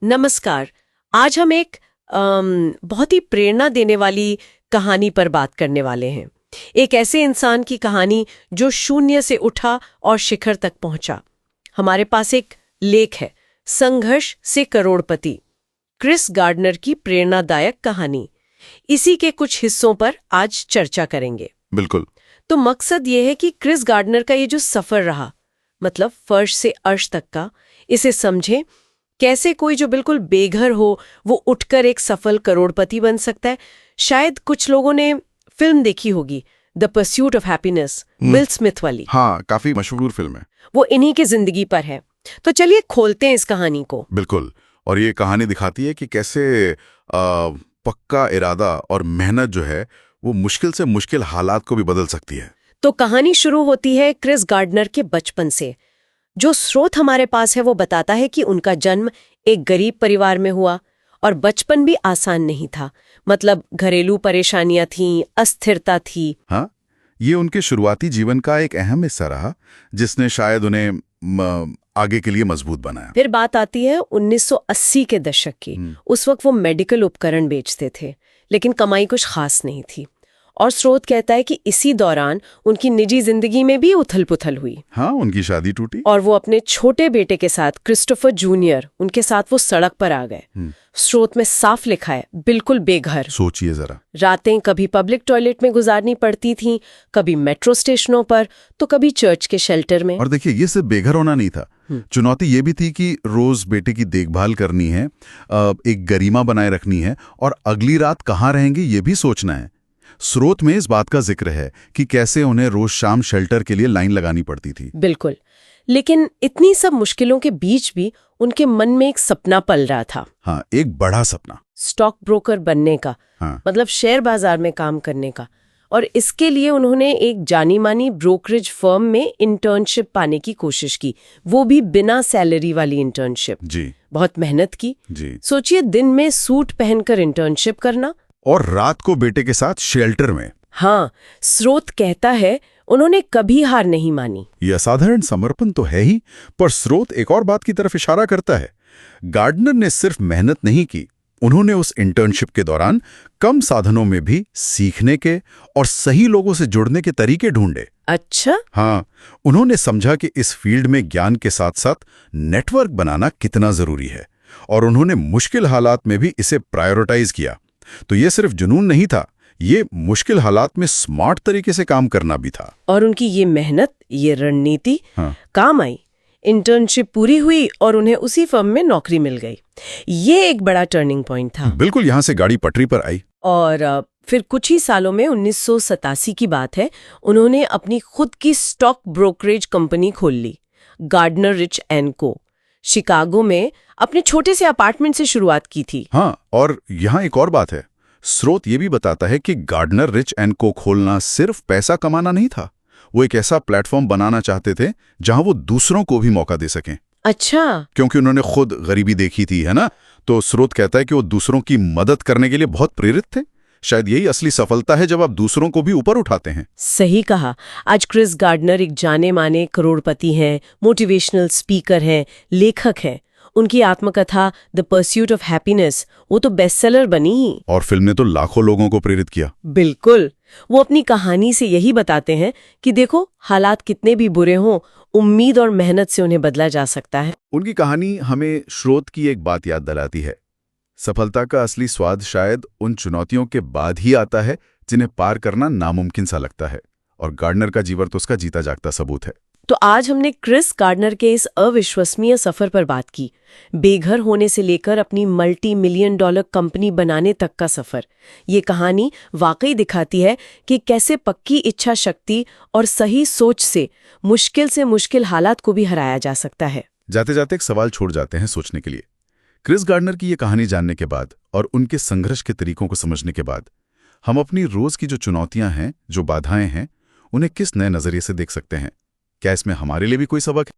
नमस्कार। आज हम एक बहुत ही प्रेरणा देने वाली कहानी पर बात करने वाले हैं। एक ऐसे इंसान की कहानी जो शून्य से उठा और शिखर तक पहुंचा। हमारे पास एक लेख है, संघर्ष से करोड़पति, क्रिस गार्डनर की प्रेरणादायक कहानी। इसी के कुछ हिस्सों पर आज चर्चा करेंगे। बिल्कुल। तो मकसद ये है कि क्रिस गार्डनर का ये जो सफर रहा, मतलब फर्श से अर्श तक का, इसे समझें। कैसे कोई जो बिल्कुल बेघर हो वो उठकर एक सफल करोड़पति बन सकता है। शायद कुछ लोगों ने फिल्म देखी होगी, the pursuit of happiness, will Smith वाली। हाँ, काफी मशहूर फिल्म है। वो इन्हीं की जिंदगी पर है। तो चलिए खोलते हैं इस कहानी को। बिल्कुल। और ये कहानी दिखाती है कि कैसे पक्का इरादा और मेहनत जो है वो मुश्किल से मुश्किल हालात को भी बदल सकती है। तो कहानी शुरू होती है क्रिस गार्डनर के बचपन से। जो स्रोत हमारे पास है वो बताता है कि उनका जन्म एक गरीब परिवार में हुआ और बचपन भी आसान नहीं था। मतलब घरेलू परेशानियां थीं, अस्थिरता थी। हाँ, ये उनके शुरुआती जीवन का एक अहम हिस्सा रहा जिसने शायद उन्हें आगे के लिए मजबूत बनाया। फिर बात आती है 1980 के दशक की। उस वक्त वो मेडिकल उपकरण बेचते थे, लेकिन कमाई कुछ खास नहीं थी। और स्रोत कहता है कि इसी दौरान उनकी निजी जिंदगी में भी उथल-पुथल हुई। हाँ, उनकी शादी टूटी और वो अपने छोटे बेटे के साथ, क्रिस्टोफर जूनियर, उनके साथ वो सड़क पर आ गए। स्रोत में साफ लिखा है, बिल्कुल बेघर। सोचिए जरा। रातें कभी पब्लिक टॉयलेट में गुजारनी पड़ती थीं, कभी मेट्रो स्टेशनों पर, तो कभी चर्च के शेल्टर में। और देखिए, ये सिर्फ बेघर होना नहीं था, चुनौती ये भी थी कि रोज बेटे की देखभाल करनी है, एक गरिमा बनाए रखनी है और अगली रात कहाँ रहेंगे ये भी सोचना है। स्रोत में इस बात का जिक्र है कि कैसे उन्हें रोज शाम शेल्टर के लिए लाइन लगानी पड़ती थी। बिल्कुल। लेकिन इतनी सब मुश्किलों के बीच भी उनके मन में एक सपना पल रहा था। हाँ, एक बड़ा सपना, स्टॉक ब्रोकर बनने का। हाँ। मतलब शेयर बाजार में काम करने का। और इसके लिए उन्होंने एक जानी मानी ब्रोकरेज फर्म में इंटर्नशिप पाने की कोशिश की, वो भी बिना सैलरी वाली इंटर्नशिप। जी। बहुत मेहनत की। जी। सोचिए, दिन में सूट पहनकर इंटर्नशिप करना और रात को बेटे के साथ शेल्टर में। हाँ, स्रोत कहता है उन्होंने कभी हार नहीं मानी। यह असाधारण समर्पण तो है ही, पर स्रोत एक और बात की तरफ इशारा करता है। गार्डनर ने सिर्फ मेहनत नहीं की, उन्होंने उस इंटर्नशिप के दौरान कम साधनों में भी सीखने के और सही लोगों से जुड़ने के तरीके ढूंढे। अच्छा। हाँ, उन्होंने समझा कि इस फील्ड में ज्ञान के साथ साथ नेटवर्क बनाना कितना जरूरी है, और उन्होंने मुश्किल हालात में भी इसे प्रायोरिटाइज किया। तो ये सिर्फ जुनून नहीं था, ये मुश्किल हालात में स्मार्ट तरीके से काम करना भी था। और उनकी ये मेहनत, ये रणनीति काम आई। इंटर्नशिप पूरी हुई और उन्हें उसी फर्म में नौकरी मिल गई। ये एक बड़ा टर्निंग पॉइंट था। बिल्कुल, यहाँ से गाड़ी पटरी पर आई। और फिर कुछ ही सालों में 1987 की बात है, उन्होंने अपनी खुद की स्टॉक ब्रोकरेज कंपनी खोल ली, गार्डनर रिच एंड को। शिकागो में अपने छोटे से अपार्टमेंट से शुरुआत की थी। हाँ, और यहाँ एक और बात है। स्रोत ये भी बताता है कि गार्डनर रिच एंड को खोलना सिर्फ पैसा कमाना नहीं था, वो एक ऐसा प्लेटफॉर्म बनाना चाहते थे जहां वो दूसरों को भी मौका दे सकें। अच्छा। क्योंकि उन्होंने खुद गरीबी देखी थी, है ना। तो स्रोत कहता है कि वो दूसरों की मदद करने के लिए बहुत प्रेरित थे। शायद यही असली सफलता है, जब आप दूसरों को भी ऊपर उठाते हैं। सही कहा। आज क्रिस गार्डनर एक जाने माने करोड़पति हैं, मोटिवेशनल स्पीकर हैं, लेखक हैं। उनकी आत्मकथा द परस्यूट ऑफ हैप्पीनेस, वो तो बेस्टसेलर बनी ही। और फिल्म ने तो लाखों लोगों को प्रेरित किया। बिल्कुल। वो अपनी कहानी से यही बताते हैं कि देखो, हालात कितने भी बुरे हों, उम्मीद और मेहनत से उन्हें बदला जा सकता है। उनकी कहानी हमें स्रोत की एक बात याद दिलाती है। सफलता का असली स्वाद शायद उन चुनौतियों के बाद ही आता है जिन्हें पार करना नामुमकिन सा लगता है। और गार्डनर का जीवन तो उसका जीता जागता सबूत है। तो आज हमने क्रिस गार्डनर के इस अविश्वसनीय सफर पर बात की। बेघर होने से लेकर अपनी $multi-million कंपनी बनाने तक का सफर। ये कहानी वाकई दिखाती है कि कैसे पक्की इच्छा शक्ति और सही सोच से मुश्किल हालात को भी हराया जा सकता है। जाते जाते एक सवाल छोड़ जाते हैं सोचने के लिए। क्रिस गार्डनर की ये कहानी जानने के बाद और उनके संघर्ष के तरीकों को समझने के बाद हम अपनी रोज की जो चुनौतियां हैं, जो बाधाएं हैं, उन्हें किस नए नजरिए से देख सकते हैं? क्या इसमें हमारे लिए भी कोई सबक है?